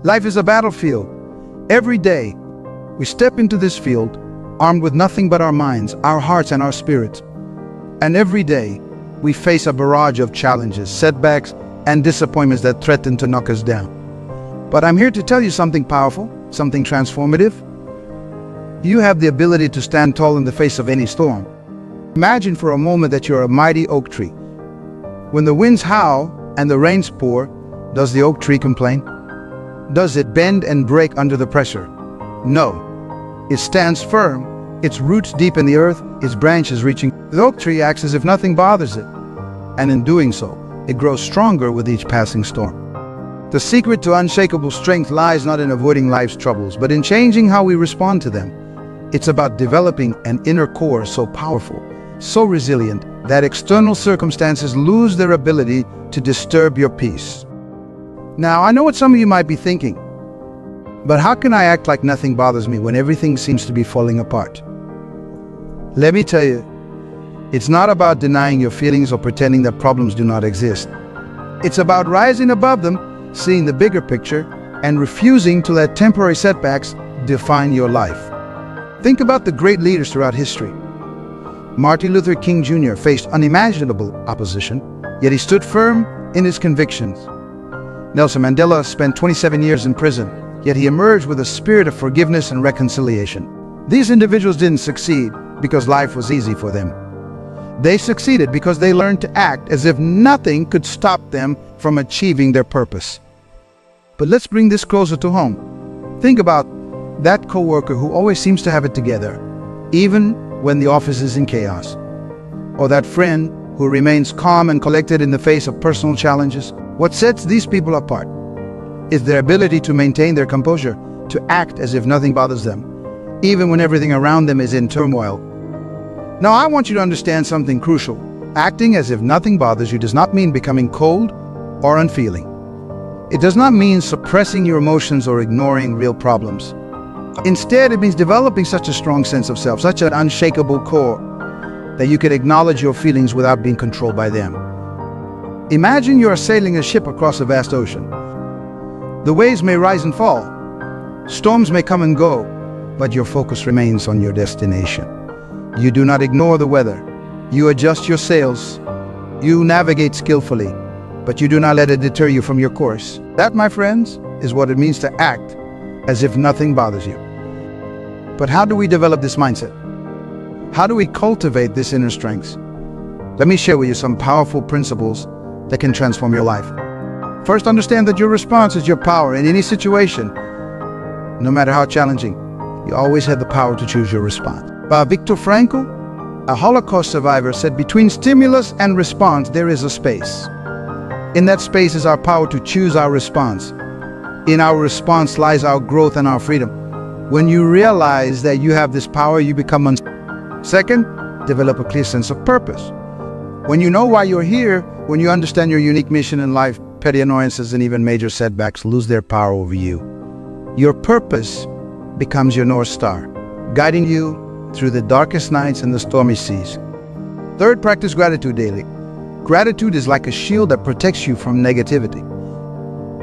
Life is a battlefield. Every day, we step into this field armed with nothing but our minds, our hearts, and our spirits. And every day, we face a barrage of challenges, setbacks, and disappointments that threaten to knock us down. But I'm here to tell you something powerful, something transformative. You have the ability to stand tall in the face of any storm. Imagine for a moment that you're a mighty oak tree. When the winds howl and the rains pour, does the oak tree complain? Does it bend and break under the pressure? No. It stands firm, its roots deep in the earth, its branches reaching. The oak tree acts as if nothing bothers it. And in doing so, it grows stronger with each passing storm. The secret to unshakable strength lies not in avoiding life's troubles, but in changing how we respond to them. It's about developing an inner core so powerful, so resilient, that external circumstances lose their ability to disturb your peace. Now, I know what some of you might be thinking, but how can I act like nothing bothers me when everything seems to be falling apart? Let me tell you, it's not about denying your feelings or pretending that problems do not exist. It's about rising above them, seeing the bigger picture, and refusing to let temporary setbacks define your life. Think about the great leaders throughout history. Martin Luther King Jr. faced unimaginable opposition, yet he stood firm in his convictions. Nelson Mandela spent 27 years in prison, yet he emerged with a spirit of forgiveness and reconciliation. These individuals didn't succeed because life was easy for them. They succeeded because they learned to act as if nothing could stop them from achieving their purpose. But let's bring this closer to home. Think about that coworker who always seems to have it together, even when the office is in chaos. Or that friend who remains calm and collected in the face of personal challenges. What sets these people apart is their ability to maintain their composure, to act as if nothing bothers them, even when everything around them is in turmoil. Now, I want you to understand something crucial. Acting as if nothing bothers you does not mean becoming cold or unfeeling. It does not mean suppressing your emotions or ignoring real problems. Instead, it means developing such a strong sense of self, such an unshakable core, that you can acknowledge your feelings without being controlled by them. Imagine you are sailing a ship across a vast ocean. The waves may rise and fall. Storms may come and go, but your focus remains on your destination. You do not ignore the weather. You adjust your sails. You navigate skillfully, but you do not let it deter you from your course. That, my friends, is what it means to act as if nothing bothers you. But how do we develop this mindset? How do we cultivate this inner strength? Let me share with you some powerful principles that can transform your life. First, understand that your response is your power in any situation. No matter how challenging, you always have the power to choose your response. Viktor Frankl, a Holocaust survivor, said, "Between stimulus and response, there is a space. In that space is our power to choose our response. In our response lies our growth and our freedom." When you realize that you have this power, you become unstoppable. Second, develop a clear sense of purpose. When you know why you're here, when you understand your unique mission in life, petty annoyances and even major setbacks lose their power over you. Your purpose becomes your North Star, guiding you through the darkest nights and the stormy seas. Third, practice gratitude daily. Gratitude is like a shield that protects you from negativity.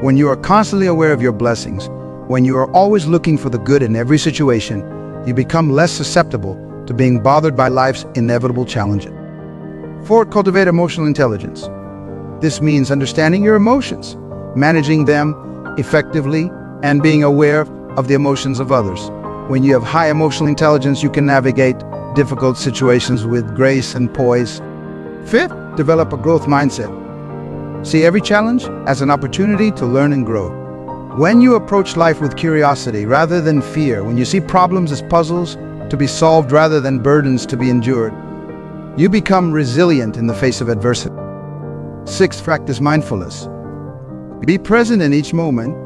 When you are constantly aware of your blessings, when you are always looking for the good in every situation, you become less susceptible to being bothered by life's inevitable challenges. Fourth, cultivate emotional intelligence. This means understanding your emotions, managing them effectively, and being aware of the emotions of others. When you have high emotional intelligence, you can navigate difficult situations with grace and poise. Fifth, develop a growth mindset. See every challenge as an opportunity to learn and grow. When you approach life with curiosity rather than fear, when you see problems as puzzles to be solved rather than burdens to be endured, you become resilient in the face of adversity. Sixth, practice mindfulness. Be present in each moment.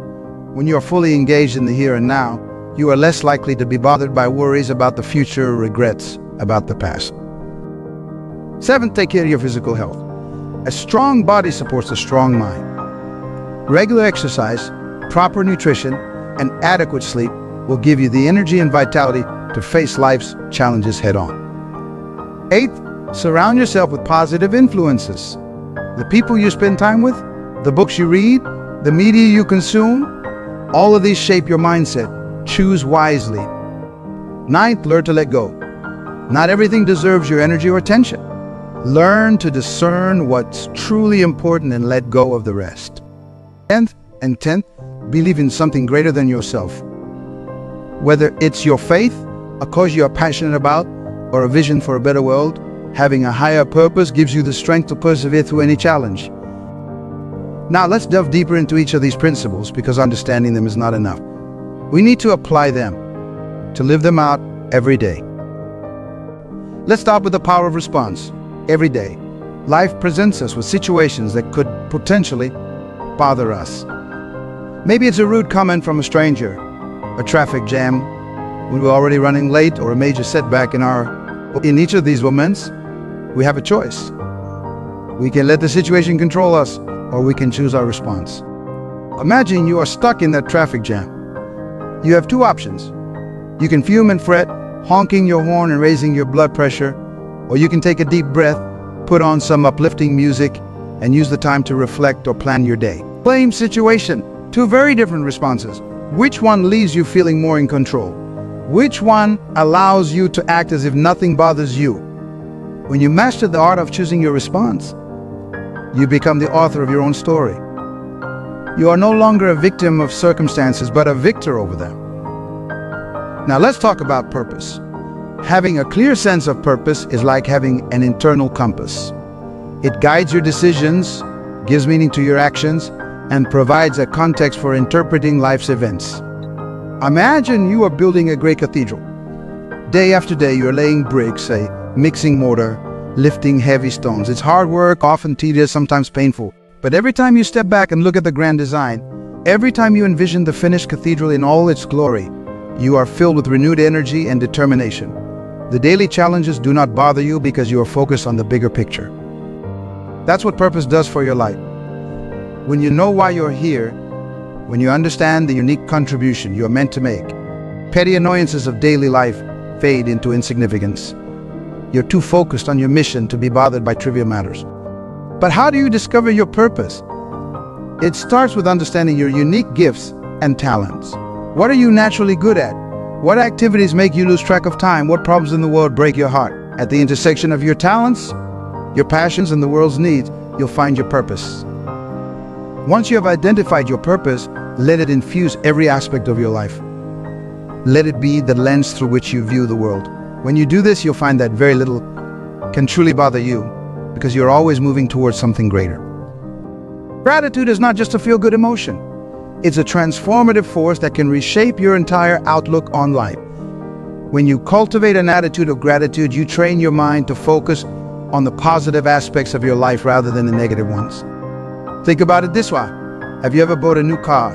When you are fully engaged in the here and now, you are less likely to be bothered by worries about the future or regrets about the past. Seventh, take care of your physical health. A strong body supports a strong mind. Regular exercise, proper nutrition, and adequate sleep will give you the energy and vitality to face life's challenges head-on. Eighth, surround yourself with positive influences. The people you spend time with, the books you read, the media you consume, All of these shape your mindset. Choose wisely. Ninth, learn to let go. Not everything deserves your energy or attention. Learn to discern what's truly important and let go of the rest. 10th, believe in something greater than yourself. Whether it's your faith, a cause you are passionate about, or a vision for a better world, having a higher purpose gives you the strength to persevere through any challenge. Now let's delve deeper into each of these principles, because understanding them is not enough. We need to apply them, to live them out every day. Let's start with the power of response. Every day, life presents us with situations that could potentially bother us. Maybe it's a rude comment from a stranger, a traffic jam when we're already running late, or a major setback in each of these moments. We have a choice. We can let the situation control us, or we can choose our response. Imagine you are stuck in that traffic jam. You have two options. You can fume and fret, honking your horn and raising your blood pressure, or you can take a deep breath, put on some uplifting music, and use the time to reflect or plan your day. Same situation, two very different responses. Which one leaves you feeling more in control? Which one allows you to act as if nothing bothers you? When you master the art of choosing your response, you become the author of your own story. You are no longer a victim of circumstances, but a victor over them. Now let's talk about purpose. Having a clear sense of purpose is like having an internal compass. It guides your decisions, gives meaning to your actions, and provides a context for interpreting life's events. Imagine you are building a great cathedral. Day after day, you're laying bricks, mixing mortar, lifting heavy stones. It's hard work, often tedious, sometimes painful. But every time you step back and look at the grand design, every time you envision the finished cathedral in all its glory, you are filled with renewed energy and determination. The daily challenges do not bother you because you are focused on the bigger picture. That's what purpose does for your life. When you know why you're here, when you understand the unique contribution you're meant to make, petty annoyances of daily life fade into insignificance. You're too focused on your mission to be bothered by trivial matters. But how do you discover your purpose? It starts with understanding your unique gifts and talents. What are you naturally good at? What activities make you lose track of time? What problems in the world break your heart? At the intersection of your talents, your passions, and the world's needs, you'll find your purpose. Once you have identified your purpose, let it infuse every aspect of your life. Let it be the lens through which you view the world. When you do this, you'll find that very little can truly bother you, because you're always moving towards something greater. Gratitude is not just a feel-good emotion. It's a transformative force that can reshape your entire outlook on life. When you cultivate an attitude of gratitude, you train your mind to focus on the positive aspects of your life rather than the negative ones. Think about it this way. Have you ever bought a new car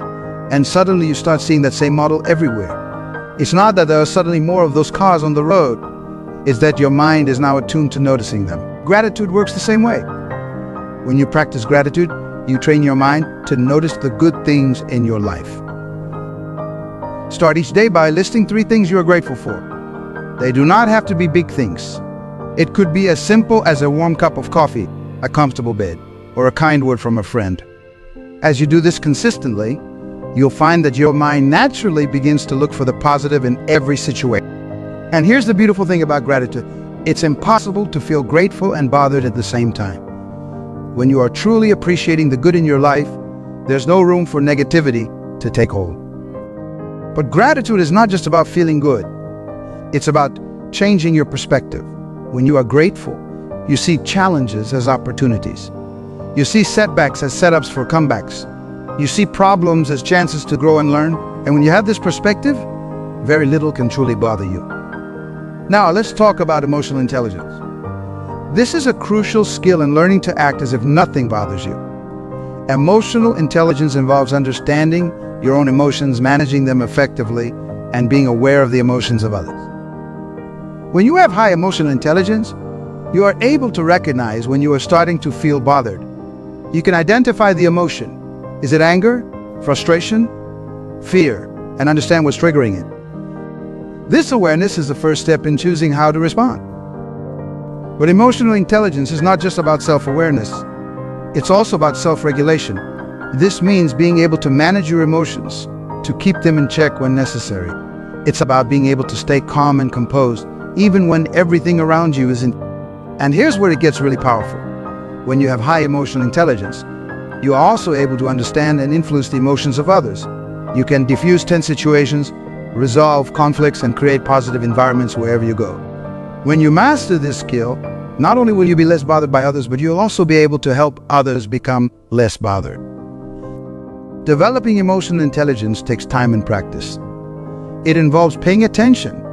and suddenly you start seeing that same model everywhere? It's not that there are suddenly more of those cars on the road. It's that your mind is now attuned to noticing them. Gratitude works the same way. When you practice gratitude, you train your mind to notice the good things in your life. Start each day by listing 3 things you are grateful for. They do not have to be big things. It could be as simple as a warm cup of coffee, a comfortable bed, or a kind word from a friend. As you do this consistently, you'll find that your mind naturally begins to look for the positive in every situation. And here's the beautiful thing about gratitude. It's impossible to feel grateful and bothered at the same time. When you are truly appreciating the good in your life, there's no room for negativity to take hold. But gratitude is not just about feeling good. It's about changing your perspective. When you are grateful, you see challenges as opportunities. You see setbacks as setups for comebacks. You see problems as chances to grow and learn. And when you have this perspective, very little can truly bother you. Now, let's talk about emotional intelligence. This is a crucial skill in learning to act as if nothing bothers you. Emotional intelligence involves understanding your own emotions, managing them effectively, and being aware of the emotions of others. When you have high emotional intelligence, you are able to recognize when you are starting to feel bothered. You can identify the emotion. Is it anger, frustration, fear, and understand what's triggering it. This awareness is the first step in choosing how to respond. But emotional intelligence is not just about self-awareness. It's also about self-regulation. This means being able to manage your emotions, to keep them in check when necessary. It's about being able to stay calm and composed, even when everything around you is in. And here's where it gets really powerful. When you have high emotional intelligence, you are also able to understand and influence the emotions of others. You can diffuse tense situations, resolve conflicts, and create positive environments wherever you go. When you master this skill, not only will you be less bothered by others, but you'll also be able to help others become less bothered. Developing emotional intelligence takes time and practice. It involves paying attention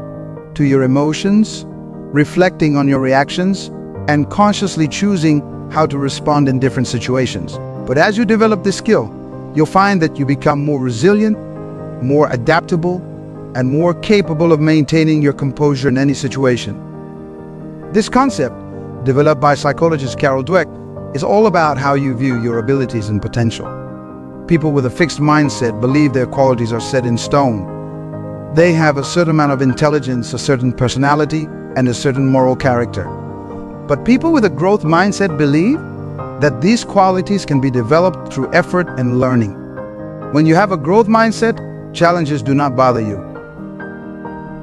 to your emotions, reflecting on your reactions, and consciously choosing how to respond in different situations. But as you develop this skill, you'll find that you become more resilient, more adaptable, and more capable of maintaining your composure in any situation. This concept, developed by psychologist Carol Dweck, is all about how you view your abilities and potential. People with a fixed mindset believe their qualities are set in stone. They have a certain amount of intelligence, a certain personality, and a certain moral character. But people with a growth mindset believe that these qualities can be developed through effort and learning. When you have a growth mindset, challenges do not bother you.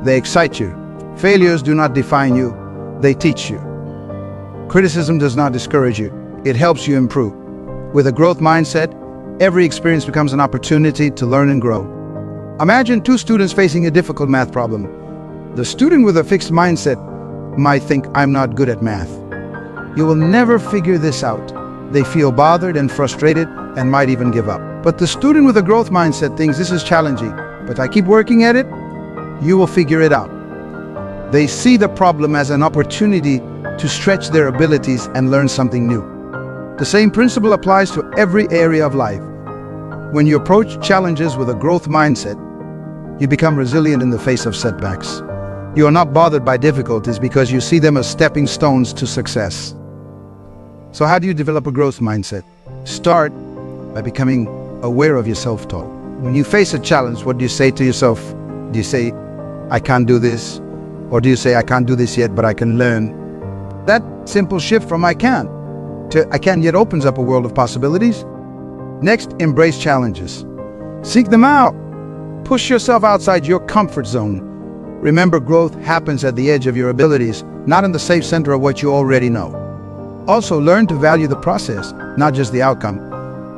They excite you. Failures do not define you. They teach you. Criticism does not discourage you. It helps you improve. With a growth mindset, every experience becomes an opportunity to learn and grow. Imagine two students facing a difficult math problem. The student with a fixed mindset might think, "I'm not good at math." You will never figure this out. They feel bothered and frustrated and might even give up. But the student with a growth mindset thinks, "This is challenging, but I keep working at it, you will figure it out." They see the problem as an opportunity to stretch their abilities and learn something new. The same principle applies to every area of life. When you approach challenges with a growth mindset, you become resilient in the face of setbacks. You are not bothered by difficulties because you see them as stepping stones to success. So how do you develop a growth mindset? Start by becoming aware of your self-talk. When you face a challenge, what do you say to yourself? Do you say, "I can't do this"? Or do you say, "I can't do this yet, but I can learn"? That simple shift from "I can't" to "I can" yet opens up a world of possibilities. Next, embrace challenges. Seek them out. Push yourself outside your comfort zone. Remember, growth happens at the edge of your abilities, not in the safe center of what you already know. Also, learn to value the process, not just the outcome.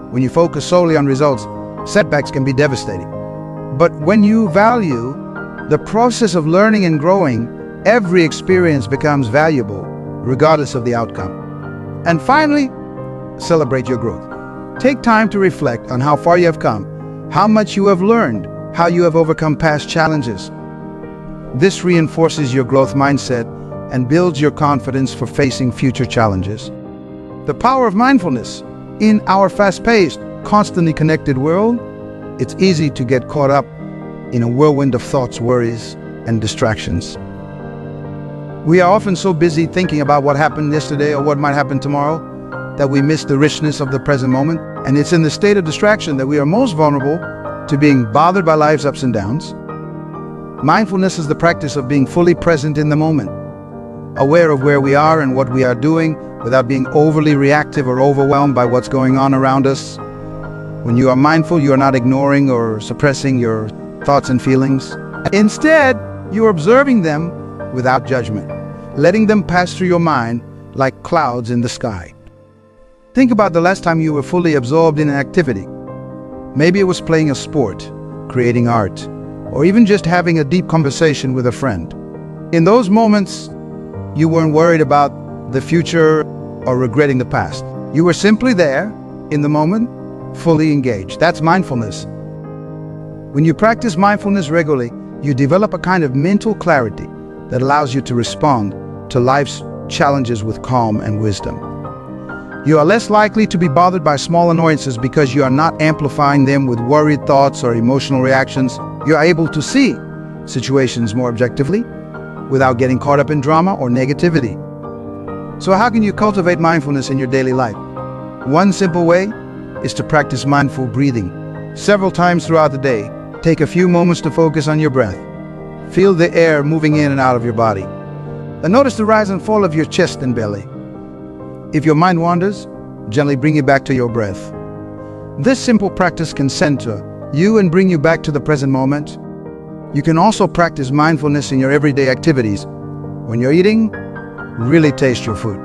When you focus solely on results, setbacks can be devastating. But when you value the process of learning and growing, every experience becomes valuable, regardless of the outcome. And finally, celebrate your growth. Take time to reflect on how far you have come, how much you have learned, how you have overcome past challenges. This reinforces your growth mindset and builds your confidence for facing future challenges. The power of mindfulness. In our fast-paced, constantly connected world, it's easy to get caught up in a whirlwind of thoughts, worries, and distractions. We are often so busy thinking about what happened yesterday or what might happen tomorrow that we miss the richness of the present moment. And it's in the state of distraction that we are most vulnerable to being bothered by life's ups and downs. Mindfulness is the practice of being fully present in the moment, aware of where we are and what we are doing without being overly reactive or overwhelmed by what's going on around us. When you are mindful, you are not ignoring or suppressing your thoughts and feelings. Instead, you are observing them without judgment, letting them pass through your mind like clouds in the sky. Think about the last time you were fully absorbed in an activity. Maybe it was playing a sport, creating art, or even just having a deep conversation with a friend. In those moments, you weren't worried about the future or regretting the past. You were simply there, in the moment, fully engaged. That's mindfulness. When you practice mindfulness regularly, you develop a kind of mental clarity that allows you to respond to life's challenges with calm and wisdom. You are less likely to be bothered by small annoyances because you are not amplifying them with worried thoughts or emotional reactions. You are able to see situations more objectively without getting caught up in drama or negativity. So how can you cultivate mindfulness in your daily life? One simple way is to practice mindful breathing. Several times throughout the day, take a few moments to focus on your breath. Feel the air moving in and out of your body. And notice the rise and fall of your chest and belly. If your mind wanders, gently bring it back to your breath. This simple practice can center you and bring you back to the present moment. You can also practice mindfulness in your everyday activities. When you're eating, really taste your food.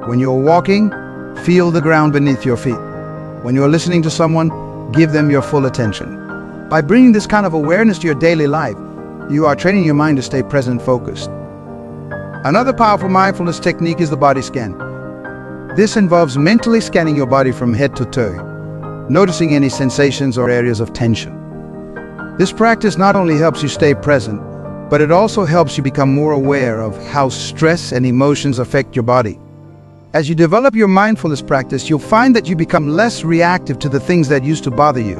When you're walking, feel the ground beneath your feet. When you're listening to someone, give them your full attention. By bringing this kind of awareness to your daily life, you are training your mind to stay present focused. Another powerful mindfulness technique is the body scan. This involves mentally scanning your body from head to toe, noticing any sensations or areas of tension. This practice not only helps you stay present, but it also helps you become more aware of how stress and emotions affect your body. As you develop your mindfulness practice, you'll find that you become less reactive to the things that used to bother you.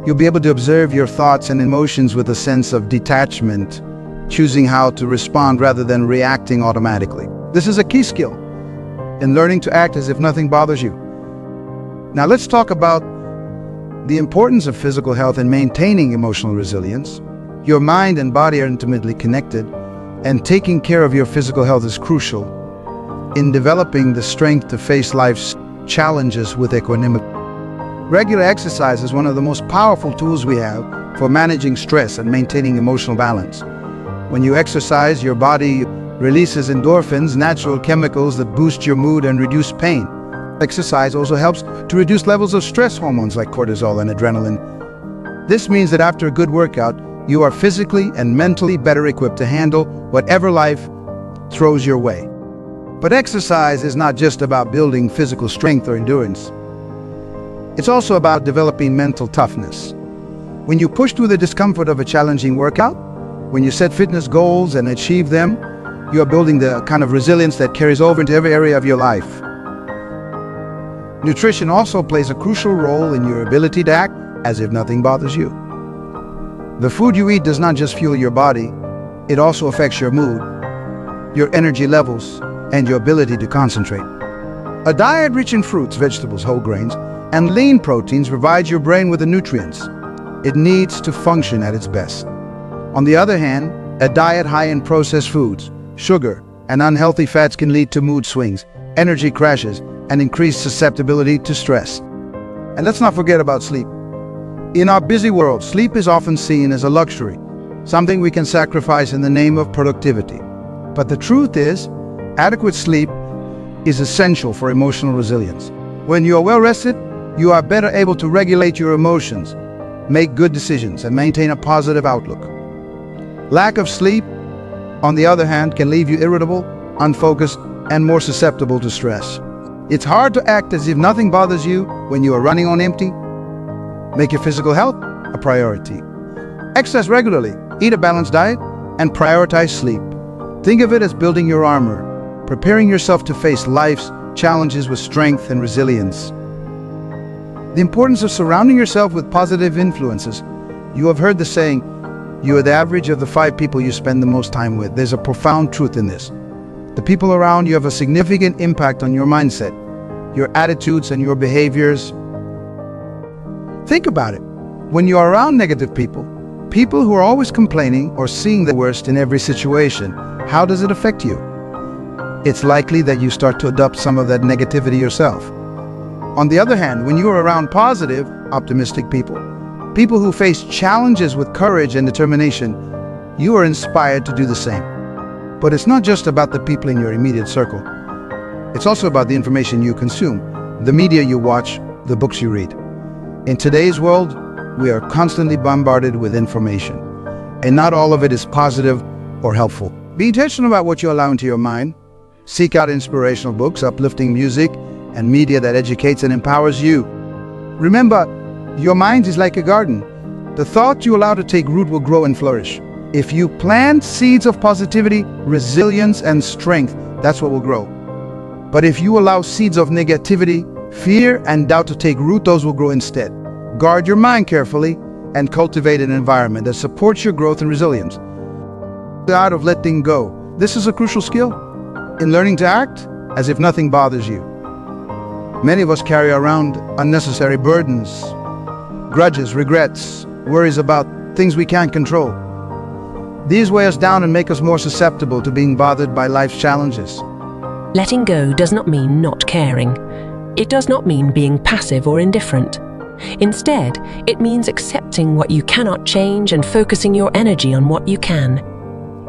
You'll be able to observe your thoughts and emotions with a sense of detachment, choosing how to respond rather than reacting automatically. This is a key skill in learning to act as if nothing bothers you. Now let's talk about the importance of physical health in maintaining emotional resilience. Your mind and body are intimately connected, and taking care of your physical health is crucial in developing the strength to face life's challenges with equanimity. Regular exercise is one of the most powerful tools we have for managing stress and maintaining emotional balance. When you exercise, your body releases endorphins, natural chemicals that boost your mood and reduce pain. Exercise also helps to reduce levels of stress hormones like cortisol and adrenaline. This means that after a good workout, you are physically and mentally better equipped to handle whatever life throws your way. But exercise is not just about building physical strength or endurance. It's also about developing mental toughness. When you push through the discomfort of a challenging workout, when you set fitness goals and achieve them, you are building the kind of resilience that carries over into every area of your life. Nutrition also plays a crucial role in your ability to act as if nothing bothers you. The food you eat does not just fuel your body, it also affects your mood, your energy levels, and your ability to concentrate. A diet rich in fruits, vegetables, whole grains, and lean proteins provides your brain with the nutrients it needs to function at its best. On the other hand, a diet high in processed foods, sugar, and unhealthy fats can lead to mood swings, energy crashes, and increased susceptibility to stress. And let's not forget about sleep. In our busy world, sleep is often seen as a luxury, something we can sacrifice in the name of productivity. But the truth is, adequate sleep is essential for emotional resilience. When you are well rested, you are better able to regulate your emotions, make good decisions, and maintain a positive outlook. Lack of sleep, on the other hand, can leave you irritable, unfocused, and more susceptible to stress. It's hard to act as if nothing bothers you when you are running on empty. Make your physical health a priority. Exercise regularly, eat a balanced diet, and prioritize sleep. Think of it as building your armor, preparing yourself to face life's challenges with strength and resilience. The importance of surrounding yourself with positive influences. You have heard the saying, you are the average of the 5 people you spend the most time with. There's a profound truth in this. The people around you have a significant impact on your mindset, your attitudes, and your behaviors. Think about it. When you are around negative people, people who are always complaining or seeing the worst in every situation, how does it affect you? It's likely that you start to adopt some of that negativity yourself. On the other hand, when you are around positive, optimistic people, people who face challenges with courage and determination, you are inspired to do the same. But it's not just about the people in your immediate circle. It's also about the information you consume, the media you watch, the books you read. In today's world, we are constantly bombarded with information, and not all of it is positive or helpful. Be intentional about what you allow into your mind. Seek out inspirational books, uplifting music, and media that educates and empowers you. Remember, your mind is like a garden. The thoughts you allow to take root will grow and flourish. If you plant seeds of positivity, resilience, and strength, that's what will grow. But if you allow seeds of negativity, fear, and doubt to take root, those will grow instead. Guard your mind carefully and cultivate an environment that supports your growth and resilience. The art of letting go. This is a crucial skill in learning to act as if nothing bothers you. Many of us carry around unnecessary burdens, grudges, regrets, worries about things we can't control. These weigh us down and make us more susceptible to being bothered by life's challenges. Letting go does not mean not caring. It does not mean being passive or indifferent. Instead, it means accepting what you cannot change and focusing your energy on what you can.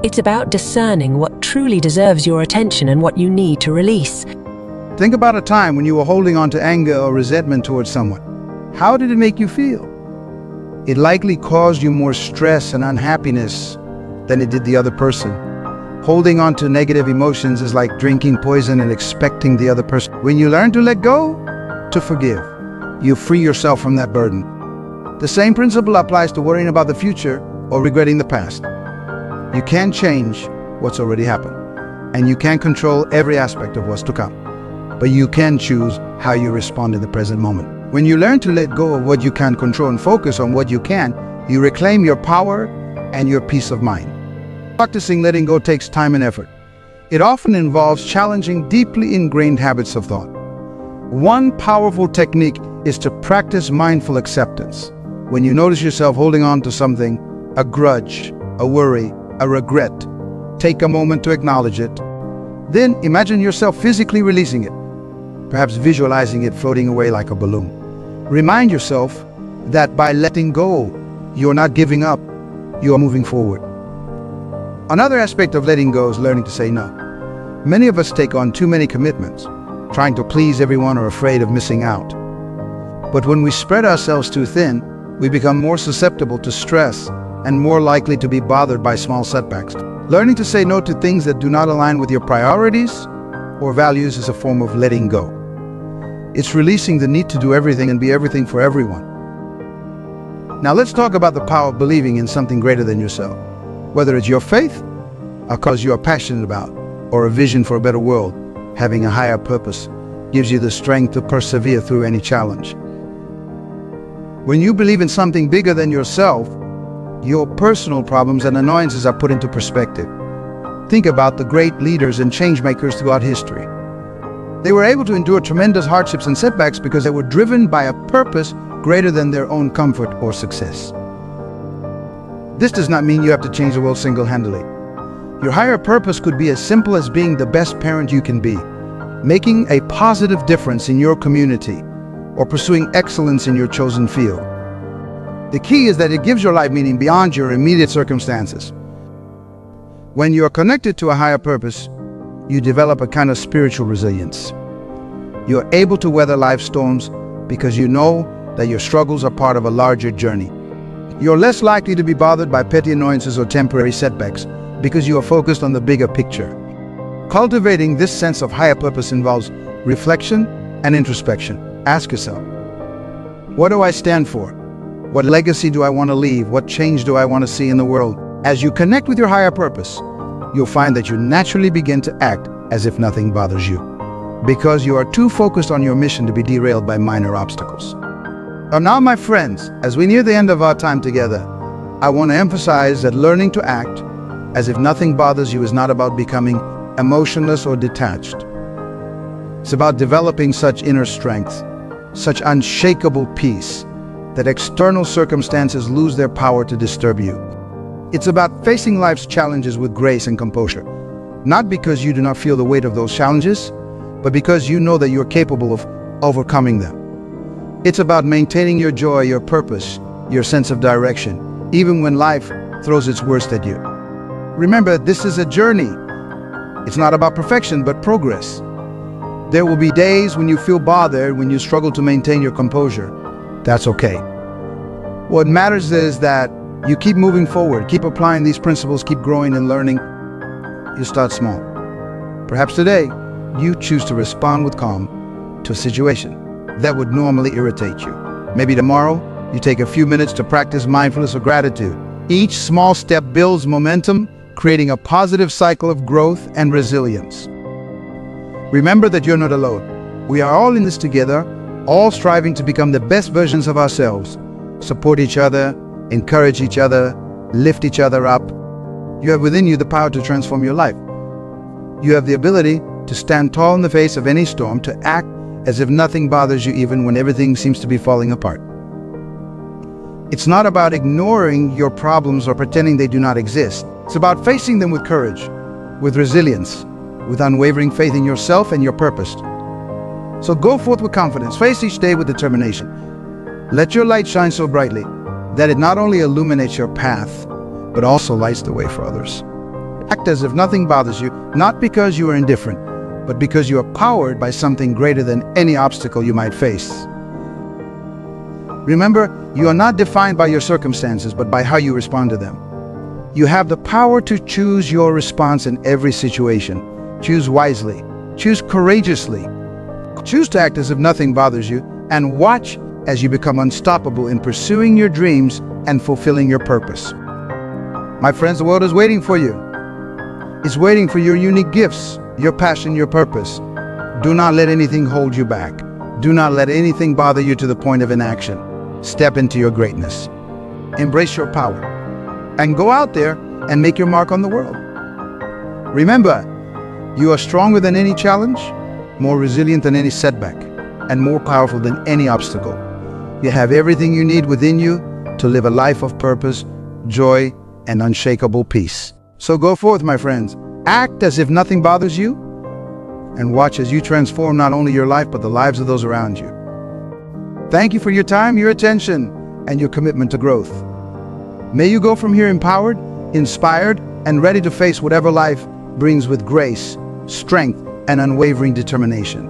It's about discerning what truly deserves your attention and what you need to release. Think about a time when you were holding on to anger or resentment towards someone. How did it make you feel? It likely caused you more stress and unhappiness than it did the other person. Holding on to negative emotions is like drinking poison and expecting the other person. When you learn to let go, to forgive, you free yourself from that burden. The same principle applies to worrying about the future or regretting the past. You can't change what's already happened, and you can't control every aspect of what's to come, but you can choose how you respond in the present moment. When you learn to let go of what you can't control and focus on what you can, you reclaim your power and your peace of mind. Practicing letting go takes time and effort. It often involves challenging deeply ingrained habits of thought. One powerful technique is to practice mindful acceptance. When you notice yourself holding on to something, a grudge, a worry, a regret, take a moment to acknowledge it. Then imagine yourself physically releasing it, perhaps visualizing it floating away like a balloon. Remind yourself that by letting go, you're not giving up, you are moving forward. Another aspect of letting go is learning to say no. Many of us take on too many commitments, trying to please everyone or afraid of missing out. But when we spread ourselves too thin, we become more susceptible to stress and more likely to be bothered by small setbacks. Learning to say no to things that do not align with your priorities or values is a form of letting go. It's releasing the need to do everything and be everything for everyone. Now let's talk about the power of believing in something greater than yourself. Whether it's your faith, a cause you are passionate about, or a vision for a better world, having a higher purpose gives you the strength to persevere through any challenge. When you believe in something bigger than yourself, your personal problems and annoyances are put into perspective. Think about the great leaders and change-makers throughout history. They were able to endure tremendous hardships and setbacks because they were driven by a purpose greater than their own comfort or success. This does not mean you have to change the world single-handedly. Your higher purpose could be as simple as being the best parent you can be, making a positive difference in your community, or pursuing excellence in your chosen field. The key is that it gives your life meaning beyond your immediate circumstances. When you are connected to a higher purpose, you develop a kind of spiritual resilience. You are able to weather life's storms because you know that your struggles are part of a larger journey. You're less likely to be bothered by petty annoyances or temporary setbacks because you are focused on the bigger picture. Cultivating this sense of higher purpose involves reflection and introspection. Ask yourself, what do I stand for? What legacy do I want to leave? What change do I want to see in the world? As you connect with your higher purpose, you'll find that you naturally begin to act as if nothing bothers you, because you are too focused on your mission to be derailed by minor obstacles. Now, my friends, as we near the end of our time together, I want to emphasize that learning to act as if nothing bothers you is not about becoming emotionless or detached. It's about developing such inner strength, such unshakable peace, that external circumstances lose their power to disturb you. It's about facing life's challenges with grace and composure, not because you do not feel the weight of those challenges, but because you know that you're capable of overcoming them. It's about maintaining your joy, your purpose, your sense of direction, even when life throws its worst at you. Remember, this is a journey. It's not about perfection, but progress. There will be days when you feel bothered, when you struggle to maintain your composure. That's okay. What matters is that you keep moving forward, keep applying these principles, keep growing and learning. You start small. Perhaps today, you choose to respond with calm to a situation that would normally irritate you. Maybe tomorrow, you take a few minutes to practice mindfulness or gratitude. Each small step builds momentum, creating a positive cycle of growth and resilience. Remember that you're not alone. We are all in this together, all striving to become the best versions of ourselves. Support each other, encourage each other, lift each other up. You have within you the power to transform your life. You have the ability to stand tall in the face of any storm, to act as if nothing bothers you even when everything seems to be falling apart. It's not about ignoring your problems or pretending they do not exist. It's about facing them with courage, with resilience, with unwavering faith in yourself and your purpose. So go forth with confidence, face each day with determination. Let your light shine so brightly that it not only illuminates your path, but also lights the way for others. Act as if nothing bothers you, not because you are indifferent, but because you are powered by something greater than any obstacle you might face. Remember, you are not defined by your circumstances, but by how you respond to them. You have the power to choose your response in every situation. Choose wisely. Choose courageously. Choose to act as if nothing bothers you, and watch as you become unstoppable in pursuing your dreams and fulfilling your purpose. My friends, the world is waiting for you. It's waiting for your unique gifts, your passion, your purpose. Do not let anything hold you back. Do not let anything bother you to the point of inaction. Step into your greatness. Embrace your power. And go out there and make your mark on the world. Remember, you are stronger than any challenge, more resilient than any setback, and more powerful than any obstacle. You have everything you need within you to live a life of purpose, joy, and unshakable peace. So go forth, my friends. Act as if nothing bothers you, and watch as you transform not only your life, but the lives of those around you. Thank you for your time, your attention, and your commitment to growth. May you go from here empowered, inspired, and ready to face whatever life brings with grace, strength, and unwavering determination.